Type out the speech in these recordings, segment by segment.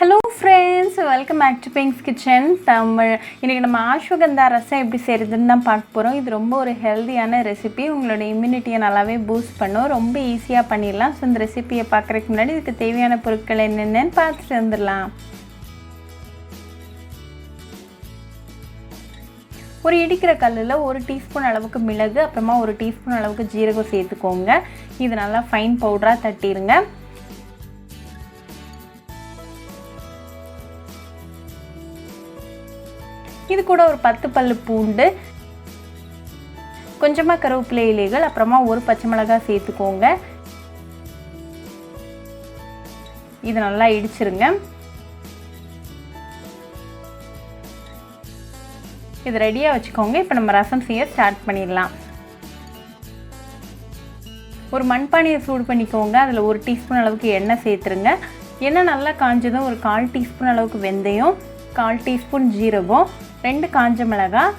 Hello friends, welcome back to Pink's Kitchen Tamil. இன்னைக்கு நம்ம ஆஷ்வகந்தா ரசம் எப்படி செய்யறதுன்னு தான் பார்க்க போறோம். இது ரொம்ப ஒரு ஹெல்தியான ரெசிபி. உங்களோட இம்யூனிட்டியை நல்லாவே பூஸ்ட் பண்ணும். ரொம்ப ஈஸியா பண்ணிடலாம். ஸோ இந்த ரெசிபியை பார்க்கறதுக்கு முன்னாடி இதுக்கு தேவையான பொருட்கள் என்னென்னன்னு பார்த்துட்டு வந்துடலாம். ஒரு இடிக்கிற கல்லில் 1 டீஸ்பூன் அளவுக்கு மிளகு, அப்புறமா 1 டீஸ்பூன் அளவுக்கு ஜீரகம் சேர்த்துக்கோங்க. இது நல்லா ஃபைன் பவுடராக தட்டிடுங்க. இது கூட ஒரு 10 பல்லு பூண்டு, கொஞ்சமாக கருவேப்பிலை இலைகள், அப்புறமா 1 பச்சை மிளகாய் சேர்த்துக்கோங்க. இது நல்லா இடிச்சிருங்க. இது ரெடியாக வச்சுக்கோங்க. இப்போ நம்ம ரசம் செய்ய ஸ்டார்ட் பண்ணிடலாம். ஒரு மண்பானையை சூடு பண்ணிக்கோங்க. அதில் 1 டீஸ்பூன் அளவுக்கு எண்ணெய் சேர்த்துருங்க. எண்ணெய் நல்லா காஞ்சதும் ஒரு 1/4 டீஸ்பூன் அளவுக்கு வெந்தயம், 1/4 டீஸ்பூன் ஜீரகம், 2 காஞ்ச மிளகாய்,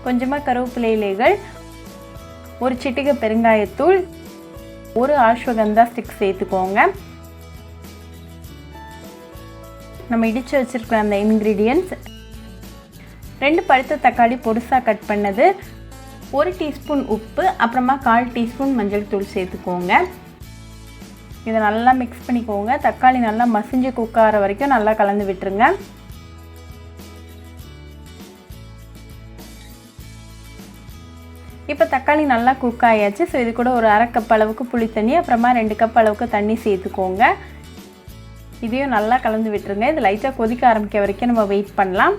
கொஞ்சமாக கருவேப்பிலை இலைகள், 1 சிட்டிகை பெருங்காயத்தூள், 1 ஆஷ்வகந்தா ஸ்டிக் சேர்த்துக்கோங்க. நம்ம இடித்து வச்சுருக்கிற அந்த இன்க்ரீடியன்ட்ஸ், 2 பழுத்த தக்காளி பொடிசாக கட் பண்ணது, 1 டீஸ்பூன் உப்பு, அப்புறமா 1/4 டீஸ்பூன் மஞ்சள் தூள் சேர்த்துக்கோங்க. இதை நல்லா மிக்ஸ் பண்ணிக்கோங்க. தக்காளி நல்லா மசிஞ்சு குக் ஆகிற வரைக்கும் நல்லா கலந்து விட்டுருங்க. இப்போ தக்காளி நல்லா குக் ஆகியாச்சு. ஸோ இது கூட ஒரு 1/2 கப் அளவுக்கு புளி தண்ணி, அப்புறமா 2 கப் அளவுக்கு தண்ணி சேர்த்துக்கோங்க. இதையும் நல்லா கலந்து விட்டுருங்க. இது லைட்டாக கொதிக்க ஆரம்பிக்க வரைக்கும் நம்ம வெயிட் பண்ணலாம்.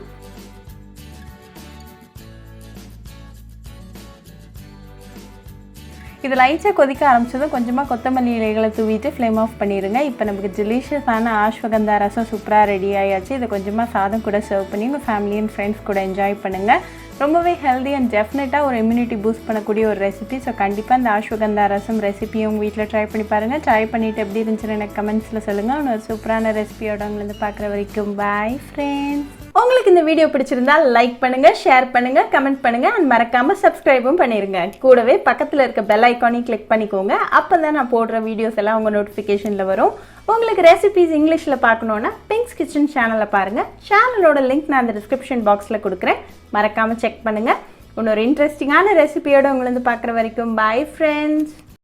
இது லைட்டாக கொதிக்க ஆரம்பிச்சதும் கொஞ்சமாக கொத்தமல்லி இலைகளை தூவிட்டு ஃப்ளேம் ஆஃப் பண்ணிடுங்க. இப்போ நமக்கு டெலிஷியஸான ஆஷ்வகந்தா ரசம் சூப்பராக ரெடி ஆகியாச்சு. இதை கொஞ்சமாக சாதம் கூட சர்வ் பண்ணி உங்கள் ஃபேமிலி அண்ட் ஃப்ரெண்ட்ஸ் கூட என்ஜாய் பண்ணுங்கள். ரொம்பவே ஹெல்தி அண்ட் டெஃபினட்டாக ஒரு இம்யூனிட்டி பூஸ்ட் பண்ணக்கூடிய ஒரு ரெசிபி. ஸோ கண்டிப்பாக இந்த ஆஷ்வகந்தா ரசம் ரெசிபியும் உங்கள் வீட்டில் ட்ரை பண்ணி பாருங்கள். ட்ரை பண்ணிவிட்டு எப்படி இருந்துச்சுன்னு எனக்கு கமெண்ட்ஸில் சொல்லுங்கள். ஒரு சூப்பரான ரெசிபியோட உங்களை பார்க்குற வரைக்கும் பாய் ஃப்ரெண்ட்ஸ். உங்களுக்கு இந்த வீடியோ பிடிச்சிருந்தா லைக் பண்ணுங்கள், ஷேர் பண்ணுங்கள், கமெண்ட் பண்ணுங்கள் அண்ட் மறக்காமல் சப்ஸ்கிரைபும் பண்ணிடுங்க. கூடவே பக்கத்தில் இருக்க பெல் ஐக்கானையும் கிளிக் பண்ணிக்கோங்க. அப்போ தான் நான் போடுற வீடியோஸ் எல்லாம் உங்கள் நோட்டிஃபிகேஷனில் வரும். உங்களுக்கு ரெசிபிஸ் இங்கிலீஷில் பார்க்கணுன்னா பிங்க்ஸ் கிச்சன் சேனலை பாருங்கள். சேனலோட லிங்க் நான் அந்த டிஸ்கிரிப்ஷன் பாக்ஸில் கொடுக்குறேன். மறக்காமல் செக் பண்ணுங்கள். இன்னொரு இன்ட்ரெஸ்டிங்கான ரெசிபியோடு உங்களை பார்க்குற வரைக்கும் பாய் ஃப்ரெண்ட்ஸ்.